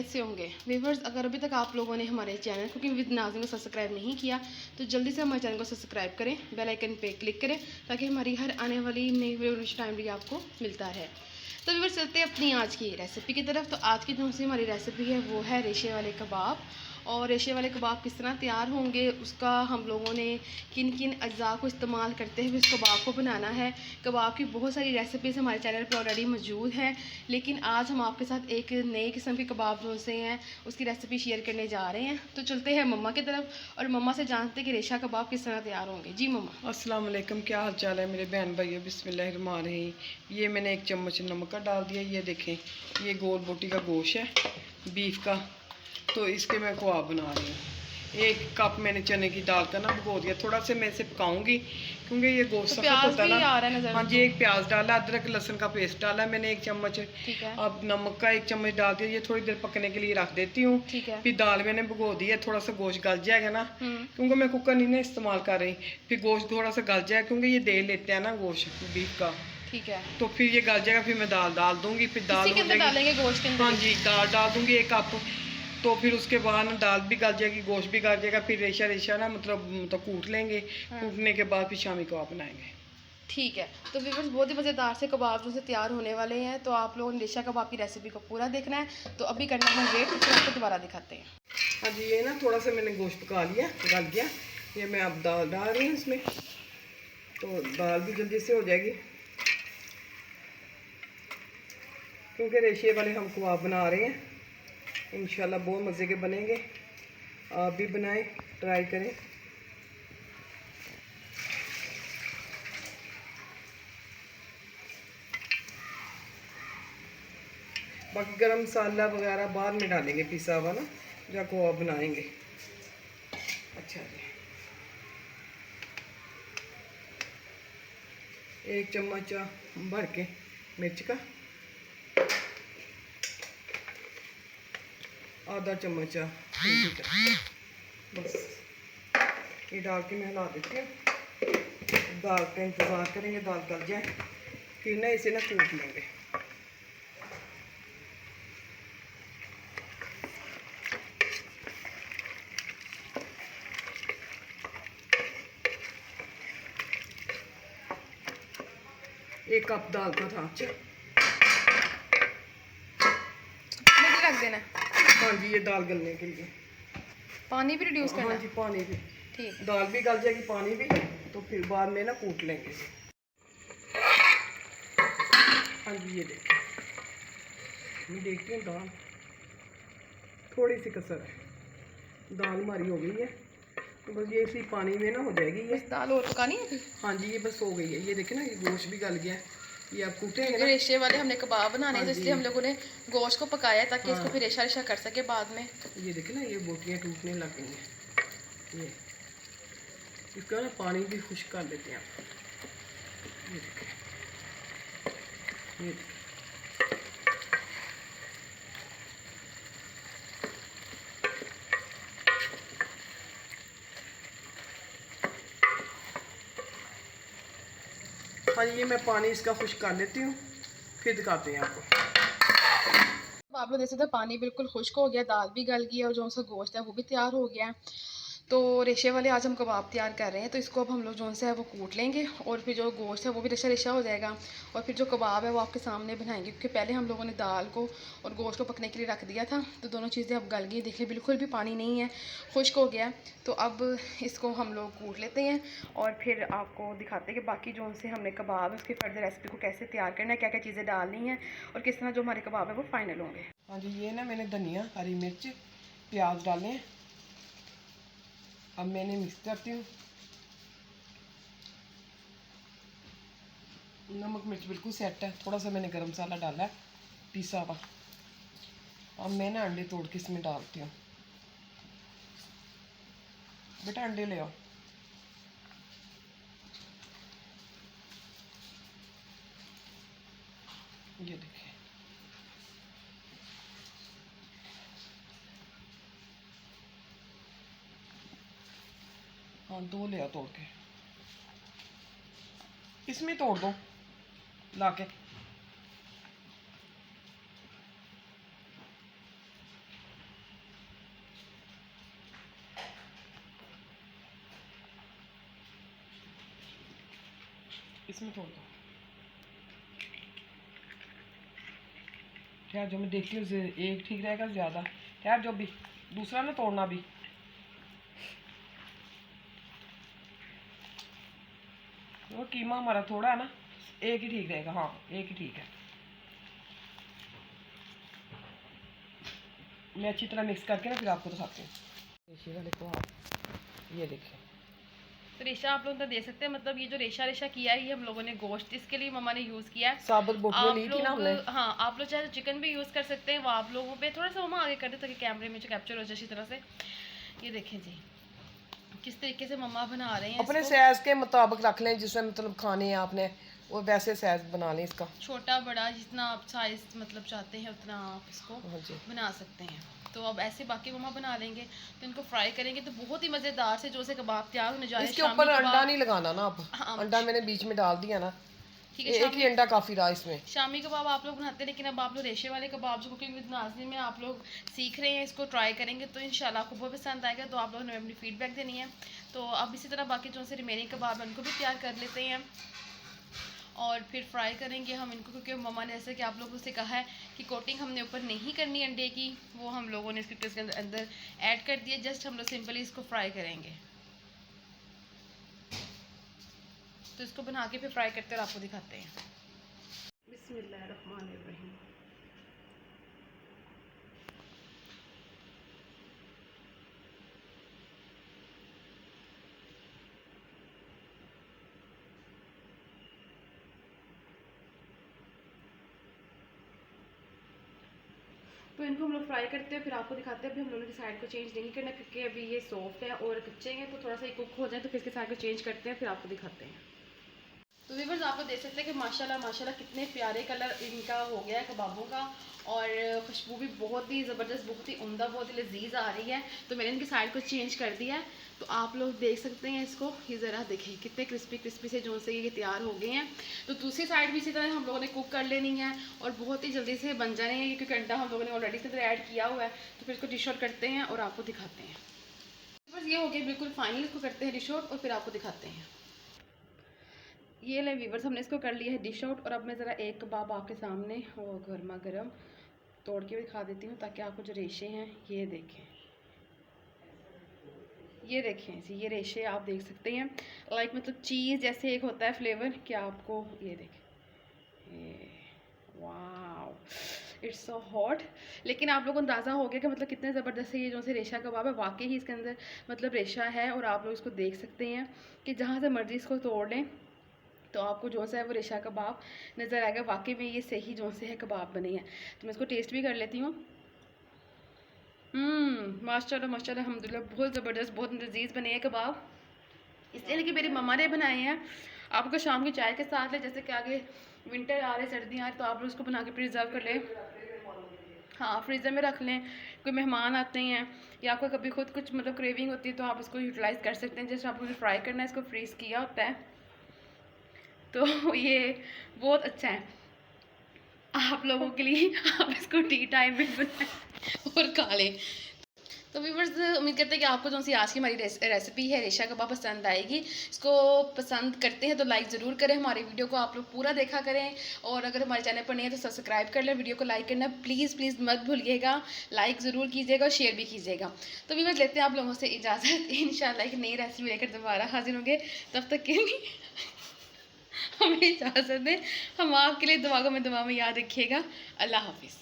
खैरियत से होंगे व्यूअर्स। अगर अभी तक आप लोगों ने हमारे चैनल कुकिंग विद नाज़िम को सब्सक्राइब नहीं किया तो जल्दी से हमारे चैनल को सब्सक्राइब करें, बेल आइकन पे क्लिक करें ताकि हमारी हर आने वाली नई वीडियो टाइमली आपको मिलता है। तो व्यूअर्स चलते हैं अपनी आज की रेसिपी की तरफ। तो आज की जो सी हमारी रेसिपी है वो है रेशे वाले कबाब। और रेशे वाले कबाब किस तरह तैयार होंगे, उसका हम लोगों ने किन किन अज्जा को इस्तेमाल करते हुए इस कबाब को बनाना है। कबाब की बहुत सारी रेसिपीज़ हमारे चैनल पर ऑलरेडी मौजूद हैं, लेकिन आज हम आपके साथ एक नए किस्म के कबाब जो से हैं उसकी रेसिपी शेयर करने जा रहे हैं। तो चलते हैं मम्मा की तरफ और मम्मा से जानते हैं कि रेशा कबाब किस तरह तैयार होंगे। जी मम्मा। अस्सलाम वालेकुम, क्या हाल चाल है मेरे बहन भाइयों। बिस्मिल्लाहिर्रहमानिर्रहीम। ये मैंने एक चम्मच नमक का डाल दिया। ये देखें, ये गोल बोटी का गोश्त है बीफ का, तो इसके मैं कबाब बना रही हूँ। एक कप मैंने चने की दाल का ना भिगो दिया। थोड़ा सा मैं इसे पकाऊंगी क्योंकि ये गोश्त तो सख्त होता है ना। हाँ जी, एक प्याज डाला, अदरक लहसुन का पेस्ट डाला मैंने 1 चम्मच। अब नमक का 1 चम्मच डाल दिया। ये थोड़ी देर पकने के लिए रख देती हूँ। फिर दाल मैंने भिगो दी है, थोड़ा सा गोश्त गल जाएगा ना, क्योंकि मैं कुकर नहीं ना इस्तेमाल कर रही। फिर गोश्त थोड़ा सा गल जाएगा क्योंकि ये दे लेते हैं ना गोश्त बीफ का। ठीक है, तो फिर ये गल जाएगा, फिर मैं दाल डाल दूंगी। फिर दाल इसी के अंदर डालेंगे गोश्त के अंदर। हाँ जी, दाल डाल दूंगी 1 कप। तो फिर उसके बाद ना दाल भी गल जाएगी, गोश्त भी गल जाएगा। फिर रेशा रेशा ना मतलब कूट लेंगे। कूटने के बाद फिर शामी कबाब बनाएंगे। ठीक है। तो व्यूअर्स बहुत ही मज़ेदार से कबाब जो से तैयार होने वाले हैं, तो आप लोगों ने रेशा कबाब की रेसिपी को पूरा देखना है। तो अभी करना है वेट, फिर आपको दोबारा दिखाते हैं। हाँ जी, ये ना थोड़ा सा मैंने गोश्त पका लिया, गल गया। ये मैं अब दाल डाल रही हूँ इसमें, तो दाल भी जल्दी से हो जाएगी क्योंकि रेशे वाले हम कबाब बना रहे हैं। इंशाल्लाह बहुत मज़े के बनेंगे। आप भी बनाएं, ट्राई करें। बाकी गरम मसाला वगैरह बाद में डालेंगे, पिसा हुआ ना, जब कबाब बनाएंगे। अच्छा जी, 1 चम्मच भर के मिर्च का, आधा चम्मच हल्दी का, बस ये डाल के मैं हिला देती हूँ। दाल का इंतज़ार करेंगे, दाल गल जाए, फिर ना इसे ना कूट लेंगे। एक कप दाल का था, रख देना। हाँ जी, ये दाल गलने के लिए पानी भी रिड्यूस करना। हाँ जी, पानी भी। ठीक, दाल भी गल जाएगी, पानी भी, तो फिर बाद में ना कूट लेंगे। हाँ जी, ये देखिए, मैं देखती हूँ दाल थोड़ी सी कसर है। दाल हमारी हो गई है, तो बस ये इसी पानी में ना हो जाएगी। ये दाल और पकानी है। हाँ जी, ये बस हो गई है। ये देखें ना, ये गोश्त भी गल गया है। ये आप कूटेंगे ना, रेशे वाले हमने कबाब बनाने हैं, तो इसलिए हम लोगों ने गोश्त को पकाया है ताकि इसको फिर रेशा रेशा कर सके बाद में। ये देखें ना, ये बोटियाँ टूटने लग गई हैं। ये इसका ना पानी भी खुश्क कर लेते हैं आप। ये देखें, ये देखें। हाँ जी, ये मैं पानी इसका खुश्क कर लेती हूँ, फिर दिखाते हैं आपको। आप लोग देख सकते हैं पानी बिल्कुल खुश्क हो गया, दाल भी गल गई है और जो सा गोश्त है वो भी तैयार हो गया है। तो रेशे वाले आज हम कबाब तैयार कर रहे हैं, तो इसको अब हम लोग जो से है वो कूट लेंगे और फिर जो गोश्त है वो भी रेशा रेशा हो जाएगा। और फिर जो कबाब है वो आपके सामने बनाएंगे, क्योंकि पहले हम लोगों ने दाल को और गोश्त को पकने के लिए रख दिया था। तो दोनों चीज़ें अब गल गई, देखिए बिल्कुल भी पानी नहीं है, खुश्क हो गया। तो अब इसको हम लोग कूट लेते हैं और फिर आपको दिखाते हैं कि बाकी जो से हमने कबाब है उसकी फर्दर रेसिपी को कैसे तैयार करना है, क्या क्या चीज़ें डालनी है और किस तरह जो हमारे कबाब है वो फाइनल होंगे। हाँ जी, ये ना मैंने धनिया, हरी मिर्च, प्याज डाले हैं। अब मैंने मिक्स करती हूँ। नमक मिर्च बिल्कुल सेट है। थोड़ा सा मैंने गरम मसाला डाला है पिसा हुआ। अब मैं ना अंडे तोड़ के इसमें डालती हूँ। बेटा अंडे ले आओ। ये देखिए, हाँ 2 ले आओ तोड़ के, इसमें तोड़ दो लाके। इसमें तोड़ दो। यार जो मैं देखती हूँ एक ठीक रहेगा ज़्यादा। यार जो भी दूसरा ना तोड़ना भी। वो कीमा हमारा थोड़ा है ना, एक ही ठीक रहेगा। हाँ एक ही ठीक है। मैं अच्छी तरह मिक्स करके ना फिर आपको दिखाती हूँ। देखिएगा, देखो आप ये देखिए। तो रेशा आप लोग तो दे सकते हैं, मतलब ये जो रेशा रेशा किया है ये हम लोगों ने गोश्त इसके लिए मम्मा ने यूज़ किया है। साबुत बोटियाँ ली थी ना हमने। हाँ आप लोग चाहे चिकन भी यूज़ कर सकते हैं, वो आप लोगों पे थोड़ा सा मम्मा आगे कर दे ताकि कैमरे में जो कैप्चर हो जाए अच्छी तरह से। ये देखें जी किस तरीके से मम्मा बना रहे हैं। अपने साइज के मुताबिक रख लें, जिसमें मतलब खाने हैं आपने वो वैसे साइज बना लें इसका। छोटा बड़ा जितना आप साइज मतलब चाहते हैं उतना आप इसको बना सकते हैं। तो अब ऐसे बाकी मम्मा बना लेंगे, तो इनको फ्राई करेंगे तो बहुत ही मज़ेदार से जो से कबाब तैयार होने जा रहे हैं। इसके ऊपर अंडा नहीं लगाना ना आप। हाँ, अंडा मैंने बीच में डाल दिया ना, ठीक है। एक ही अंडा काफ़ी रहा इसमें। शामी कबाब आप लोग बनाते हैं, लेकिन अब आप लोग रेशे वाले कबाब जो कुकिंग विद नाज़नीन में आप लोग सीख रहे हैं, इसको ट्राई करेंगे तो इंशाल्लाह आपको बहुत पसंद आएगा। तो आप लोगों ने अपनी फीडबैक देनी है। तो अब इसी तरह बाकी जो से रिमेनिंग कबाब है उनको भी तैयार कर लेते हैं और फिर फ्राई करेंगे हम इनको, क्योंकि मम्मा ने जैसे कि आप लोगों से कहा है कि कोटिंग हमने ऊपर नहीं करनी अंडे की, वो हम लोगों ने इसके अंदर ऐड कर दिया। जस्ट हम लोग सिंपली इसको फ्राई करेंगे। तो इसको बना के फिर फ्राई करते और आपको दिखाते हैं। बिस्मिल्लाहिर्रहमानिर्रहीम। तो इनको हम लोग फ्राई करते हैं फिर आपको दिखाते हैं। अभी हम लोगों की साइड को चेंज नहीं करना क्योंकि अभी ये सॉफ्ट है और कच्चे हैं, तो थोड़ा सा कुक हो जाए तो फिर इसके साइड को चेंज करते हैं फिर आपको दिखाते हैं। तो व्यूअर्स आप लोग देख सकते हैं कि माशाल्लाह माशाल्लाह कितने प्यारे कलर इनका हो गया है कबाबों का, और खुशबू भी बहुत ही ज़बरदस्त, बहुत ही उम्दा, बहुत ही लजीज आ रही है। तो मैंने इनकी साइड को चेंज कर दिया है, तो आप लोग देख सकते हैं इसको। ये ज़रा देखें कितने क्रिस्पी क्रिस्पी से जो से ये तैयार हो गए हैं। तो दूसरी साइड भी इसी तरह हम लोगों ने कुक कर लेनी है और बहुत ही जल्दी से बन जाने हैं, क्योंकि अंडा हम लोगों ने ऑलरेडी इसके अंदर ऐड किया हुआ है। तो फिर इसको डिश आउट करते हैं और आपको दिखाते हैं। बस ये हो गया बिल्कुल फाइनल, इसको करते हैं डिश आउट और फिर आपको दिखाते हैं। ये ले वीवर्स हमने इसको कर लिया है डिश आउट, और अब मैं ज़रा एक कबाब आपके सामने वो गर्मा गर्म तोड़ के भी दिखा देती हूँ ताकि आपको जो रेशे हैं ये देखें। ये देखें जी, ये रेशे आप देख सकते हैं लाइक मतलब चीज़ जैसे एक होता है फ्लेवर, क्या आपको ये देखें, वाओ इट्स सो हॉट। लेकिन आप लोगों को अंदाज़ा हो गया कि मतलब कितने ज़बरदस्त ये जो से रेशा कबाब है, वाकई ही इसके अंदर मतलब रेशा है। और आप लोग इसको देख सकते हैं कि जहाँ से मर्ज़ी इसको तोड़ लें तो आपको जो सा है वो रेशा कबाब नज़र आएगा। वाकई में ये सही जो से है कबाब बनी है। तो मैं इसको टेस्ट भी कर लेती हूँ। माशाल्लाह माशाल्लाह अल्हम्दुलिल्लाह बहुत ज़बरदस्त, बहुत लजीज बने हैं कबाब। इसलिए कि मेरी मम्मा ने बनाए हैं। आपको शाम की चाय के साथ ले, जैसे कि आगे विंटर आ रहे, सर्दियाँ आ रही, तो आप लोग उसको बना के प्रिजर्व कर लें। हाँ फ्रीज़र में रख लें, कोई मेहमान आते हैं या आपको कभी खुद कुछ मतलब क्रेविंग होती है तो आप इसको यूटिलाइज़ कर सकते हैं। जैसे आपको फ्राई करना है, इसको फ्रीज़ किया होता है, तो ये बहुत अच्छा है आप लोगों के लिए। आप इसको टी टाइम में बनाएं और खा लें। तो व्यूअर्स उम्मीद करते हैं कि आपको जो सी आज की हमारी रेसिपी है रेशा कबाब पसंद आएगी। इसको पसंद करते हैं तो लाइक ज़रूर करें, हमारी वीडियो को आप लोग पूरा देखा करें, और अगर हमारे चैनल पर नहीं है तो सब्सक्राइब कर लें, वीडियो को लाइक करना प्लीज़ प्लीज़ मत भूलिएगा, लाइक ज़रूर कीजिएगा और शेयर भी कीजिएगा। तो व्यूअर्स लेते हैं आप लोगों से इजाज़त, इंशाल्लाह एक नई रेसिपी लेकर दोबारा हाजिर होंगे। तब तक के लिए हमें इजाज़त दें। हम आपके लिए दुआ में याद रखिएगा। अल्लाह हाफिज़।